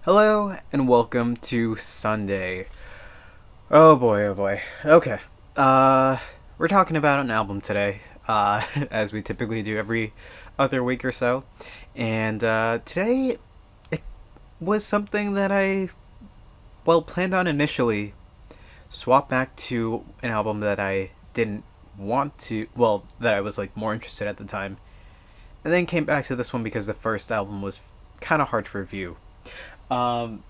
Hello and welcome to Sunday. Oh boy, oh boy. Okay. We're talking about an album today, as we typically do every other week or so. And today it was something that I planned on initially. Swap back to an album that I didn't want to, that I was like more interested at the time. And then came back to this one because the first album was kind of hard to review. Um,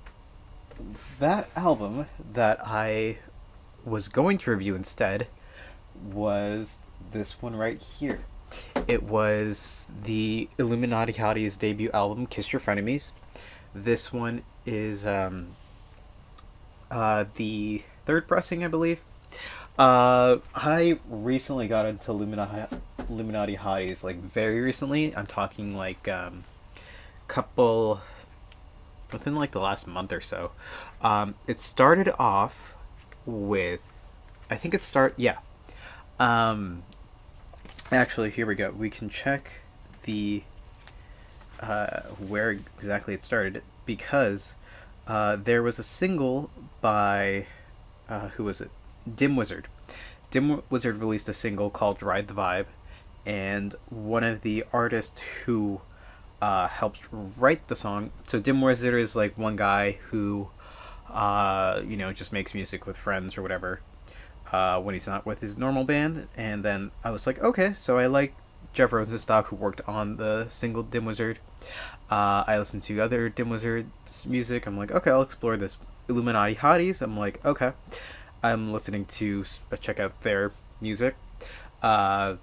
that album that I was going to review instead was this one right here. It was the Illuminati Hotties debut album, Kiss Your Frenemies. This one is the third pressing, I believe. I recently got into Illuminati Hotties, like very recently. I'm talking like couple within like the last month or so. It started off with, I think it start yeah. Um, Actually, here we go. We can check the where exactly it started because there was a single by who was it? Dim Wizard. Dim Wizard released a single called "Ride the Vibe," and one of the artists who helped write the song. So Dim Wizard is like one guy who, just makes music with friends or whatever when he's not with his normal band. And then I was like, okay, so I like Jeff Rosenstock, who worked on the single Dim Wizard. I listened to other Dim Wizard's music. I'm like, okay, I'll explore this. Illuminati Hotties. I'm like, okay. I'm listening to check out their music. Uh,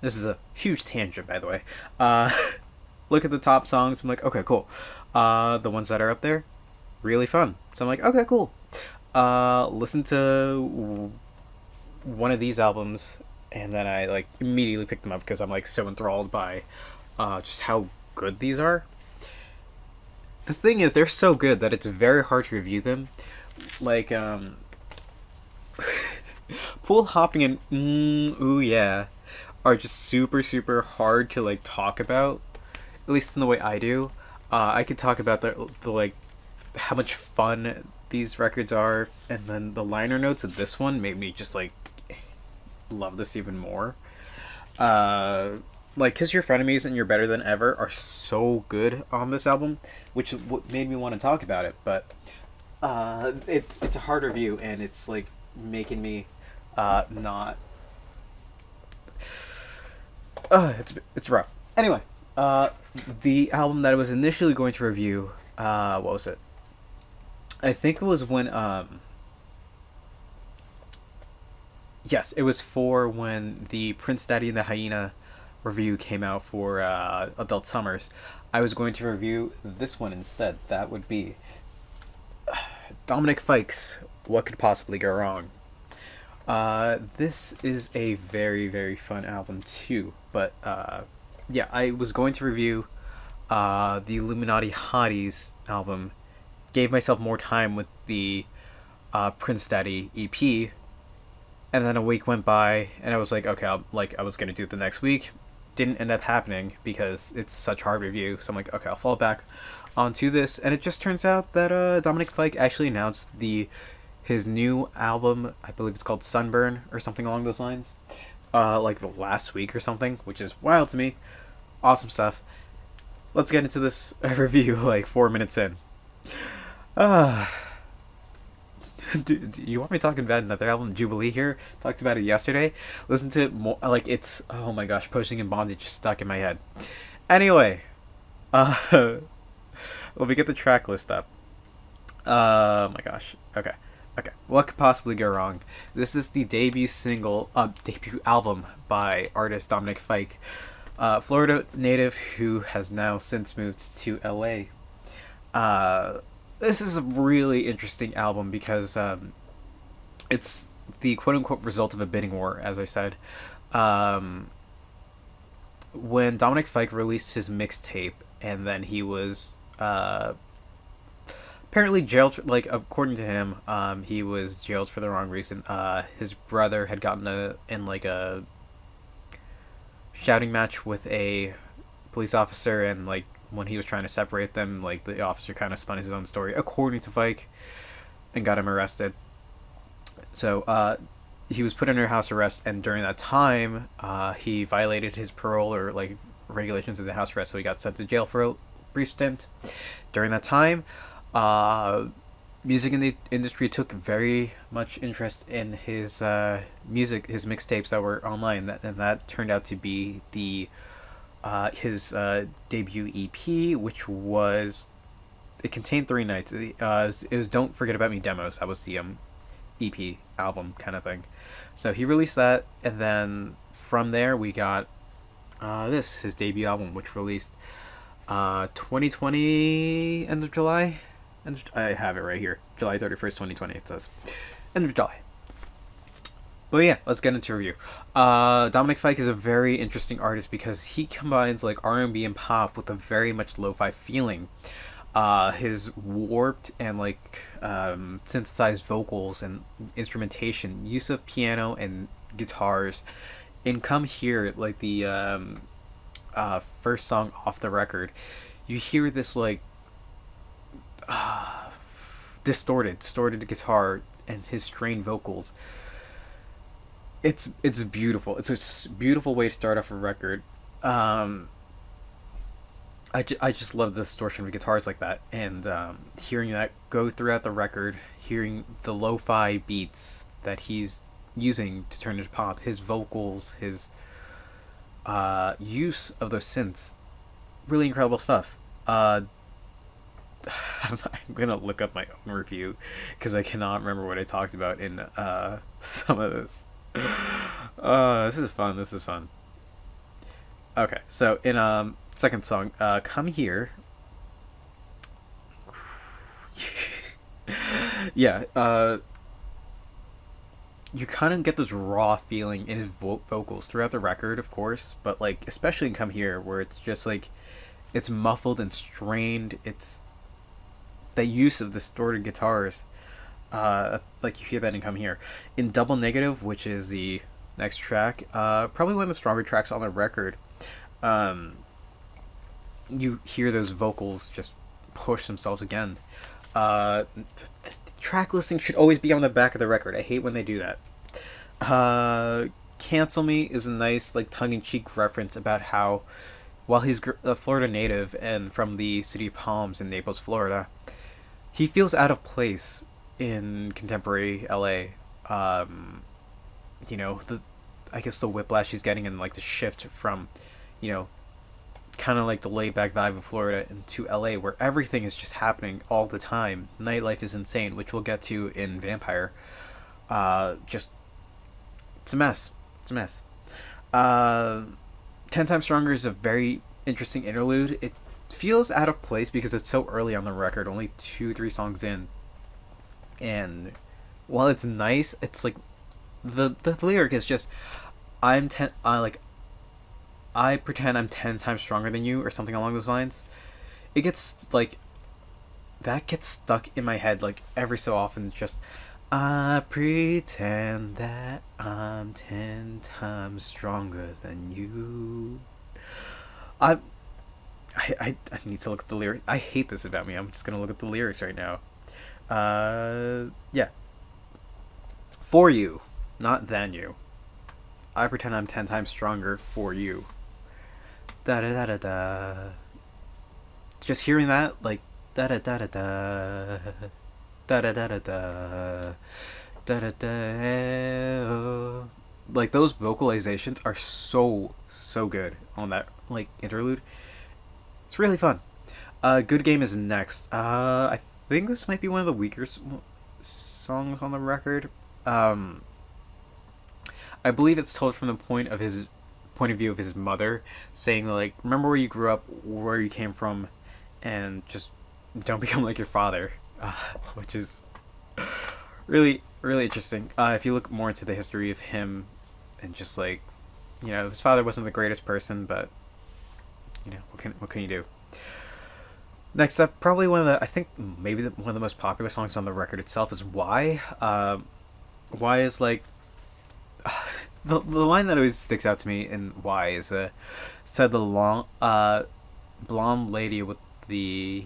this is a huge tangent, by the way. Look at the top songs. I'm like, okay, cool. The ones that are up there, really fun. So I'm like, okay, cool. Listen to one of these albums, and then I like immediately picked them up because I'm like so enthralled by just how good these are. The thing is, they're so good that it's very hard to review them. Like, pool hopping and ooh yeah are just super super hard to like talk about, at least in the way I do. I could talk about the like how much fun these records are, and then the liner notes of this one made me just like love this even more. Like "Kiss Your Frenemies" and "You're Better Than Ever" are so good on this album, which is what made me want to talk about it. But it's a hard review, and it's like making me not. It's rough. Anyway, the album that I was initially going to review, what was it? I think it was when yes, it was for when the Prince Daddy and the Hyena review came out for Adult Summers. I was going to review this one instead. That would be Dominic Fike's "What Could Possibly Go Wrong." This is a very very fun album too. But yeah, I was going to review the Illuminati Hotties album. Gave myself more time with the Prince Daddy EP, and then a week went by, and I was like, okay, I was gonna do it the next week. Didn't end up happening because it's such hard review. So I'm like, okay, I'll fall back onto this, and it just turns out that Dominic Fike actually announced his new album. I believe it's called Sunburn or something along those lines. Like the last week or something, which is wild to me. Awesome stuff. Let's get into this review like 4 minutes in. Do you want me talking about another album, Jubilee here? Talked about it yesterday. Listen to it more. Like, it's, oh my gosh, Posing in Bondage just stuck in my head. Anyway, uh, let me get the track list up. Oh my gosh. Okay. Okay. What could possibly go wrong? This is the debut album by artist Dominic Fike, Florida native who has now since moved to LA. This is a really interesting album because it's the quote unquote result of a bidding war, as I said. Um, when Dominic Fike released his mixtape, and then he was apparently jailed, like, according to him, he was jailed for the wrong reason. His brother had gotten in like a shouting match with a police officer, and like when he was trying to separate them, like the officer kind of spun his own story according to Fike and got him arrested. So he was put under house arrest, and during that time, he violated his parole or like regulations of the house arrest, so he got sent to jail for a brief stint. During that time, music in the industry took very much interest in his music, his mixtapes that were online, and that turned out to be the his debut EP, which was, it contained 3 nights. It was "Don't Forget About Me" demos. That was the EP album kind of thing. So he released that, and then from there we got his debut album, which released 2020, end of July. I have it right here, July 31st, 2020. It says end of July. But yeah, let's get into review. Dominic Fike is a very interesting artist because he combines like R&B and pop with a very much lo-fi feeling. His warped and like synthesized vocals and instrumentation, use of piano and guitars, and Come Here, like the first song off the record, you hear this like distorted guitar and his strained vocals. It's beautiful. It's a beautiful way to start off a record. I just love the distortion of guitars like that, and hearing that go throughout the record, hearing the lo-fi beats that he's using to turn it to pop, his vocals, his use of those synths, really incredible stuff. I'm gonna look up my own review because I cannot remember what I talked about in some of this. This is fun. This is fun. Okay, so in second song, Come Here. Yeah, you kind of get this raw feeling in his vocals throughout the record, of course, but like especially in Come Here, where it's just like it's muffled and strained. It's that use of distorted guitars, like you hear that in Come Here. In Double Negative, which is the next track, probably one of the stronger tracks on the record, you hear those vocals just push themselves again. The track listing should always be on the back of the record. I hate when they do that. Cancel Me is a nice like tongue-in-cheek reference about how while he's a Florida native and from the city of Palms in Naples, Florida, he feels out of place in contemporary LA. I guess the whiplash he's getting and like the shift from, kind of like the laid back vibe of Florida into LA, where everything is just happening all the time. Nightlife is insane, which we'll get to in Vampire. It's a mess. It's a mess. 10 Times Stronger is a very interesting interlude. It feels out of place because it's so early on the record, only 2-3 songs in. And while it's nice, it's like the lyric is just I pretend I'm 10 times stronger than you, or something along those lines. It gets like that gets stuck in my head like every so often. Just I pretend that I'm 10 times stronger than you. I need to look at the lyrics. I hate this about me. I'm just gonna look at the lyrics right now. Yeah. For you, not than you. I pretend I'm 10 times stronger for you. Da da da da da. Just hearing that, like da da da da da, da da da da da, da da da. Like those vocalizations are so good on that like interlude. It's really fun. Good Game is next. I think this might be one of the weaker songs on the record. I believe it's told from the point of view of his mother, saying like, remember where you grew up, where you came from, and just don't become like your father, which is really interesting. If you look more into the history of him, and just like, his father wasn't the greatest person, but what can you do? Next up, probably one of the most popular songs on the record itself is Why. Why is like the line that always sticks out to me in Why is said the blonde lady with the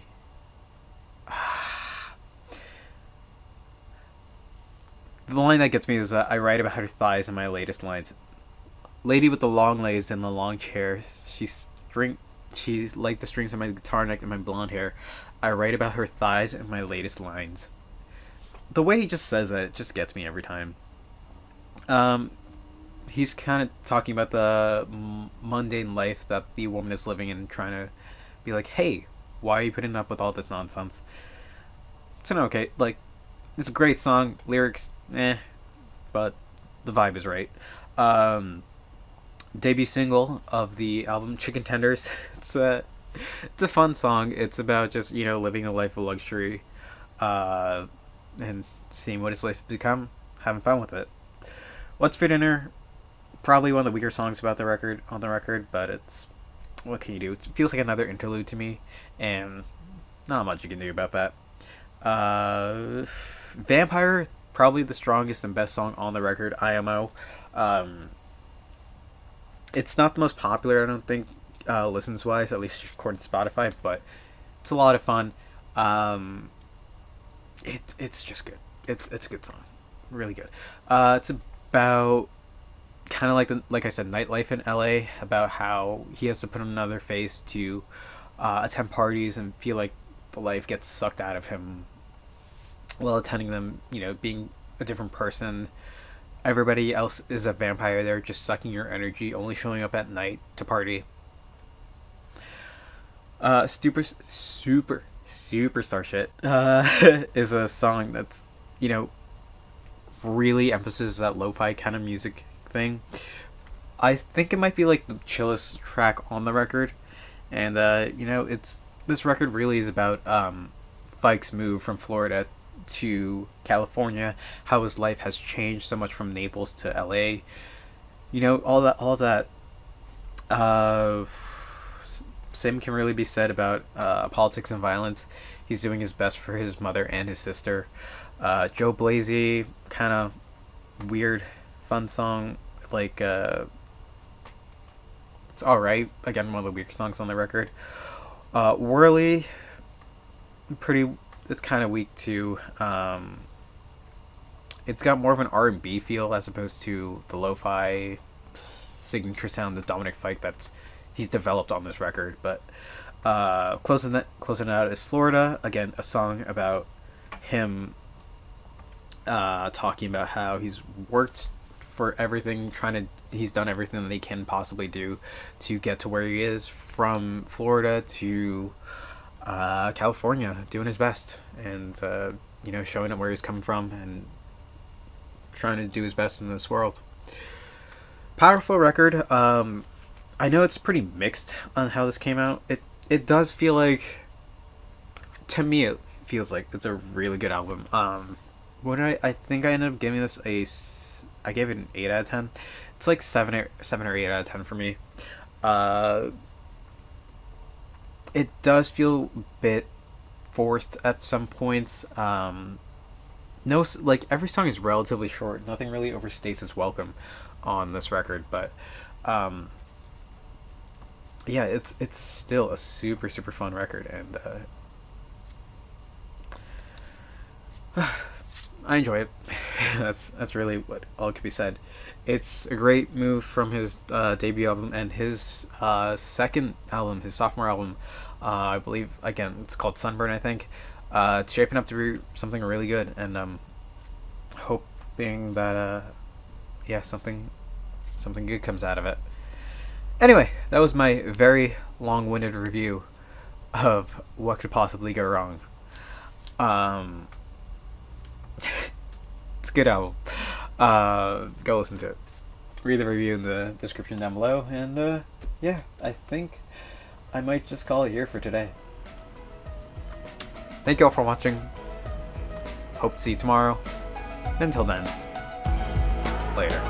the line that gets me is I write about her thighs in my latest lines. Lady with the long legs and the long chair. She's like the strings on my guitar neck and my blonde hair. I write about her thighs in my latest lines. The way he just says it just gets me every time. He's kind of talking about the mundane life that the woman is living in, trying to be like, hey, why are you putting up with all this nonsense? It's an okay, like, it's a great song. Lyrics, but the vibe is right. Debut single of the album, Chicken Tenders. It's a fun song. It's about just, living a life of luxury, and seeing what his life become, having fun with it. What's for Dinner? Probably one of the weaker songs on the record, but it's, what can you do? It feels like another interlude to me, and not much you can do about that. Vampire, probably the strongest and best song on the record, IMO. It's not the most popular, I don't think, listens wise, at least according to Spotify, but it's a lot of fun. It's just good. It's a good song, really good. It's about kind of like I said, nightlife in LA, about how he has to put on another face to attend parties and feel like the life gets sucked out of him while attending them. Being a different person. Everybody else is a vampire. They're just sucking your energy, only showing up at night to party. Superstar Shit is a song that's, really emphasizes that lo-fi kind of music thing. I think it might be like the chillest track on the record, and this record really is about Fike's move from Florida to California, how his life has changed so much from Naples to LA. All of that. Same can really be said about politics and violence. He's doing his best for his mother and his sister. Joe Blazy, kind of weird, fun song. Like, it's alright. Again, one of the weaker songs on the record. Whirly, it's kind of weak too. It's got more of an R&B feel as opposed to the lo-fi signature sound of Dominic Fike he's developed on this record. But closing it out is Florida. Again, a song about him talking about how he's worked for everything, he's done everything that he can possibly do to get to where he is, from Florida to California, doing his best, and showing him where he's coming from and trying to do his best in this world. Powerful record. I know it's pretty mixed on how this came out. It does feel like, to me, it feels like it's a really good album. I think I ended up giving this I gave it an 8 out of 10. It's like 7 or 8 out of 10 for me. It does feel a bit forced at some points. Every song is relatively short. Nothing really overstays its welcome on this record, but it's still a super fun record, and I enjoy it. that's really all can be said. It's a great move from his debut album and his second album, his sophomore album. I believe, again, it's called Sunburn, I think. It's shaping up to be something really good, and hoping that something good comes out of it. Anyway, that was my very long-winded review of What Could Possibly Go Wrong. It's a good album. Go listen to it. Read the review in the description down below, and I think I might just call it here for today. Thank you all for watching. Hope to see you tomorrow. Until then, later.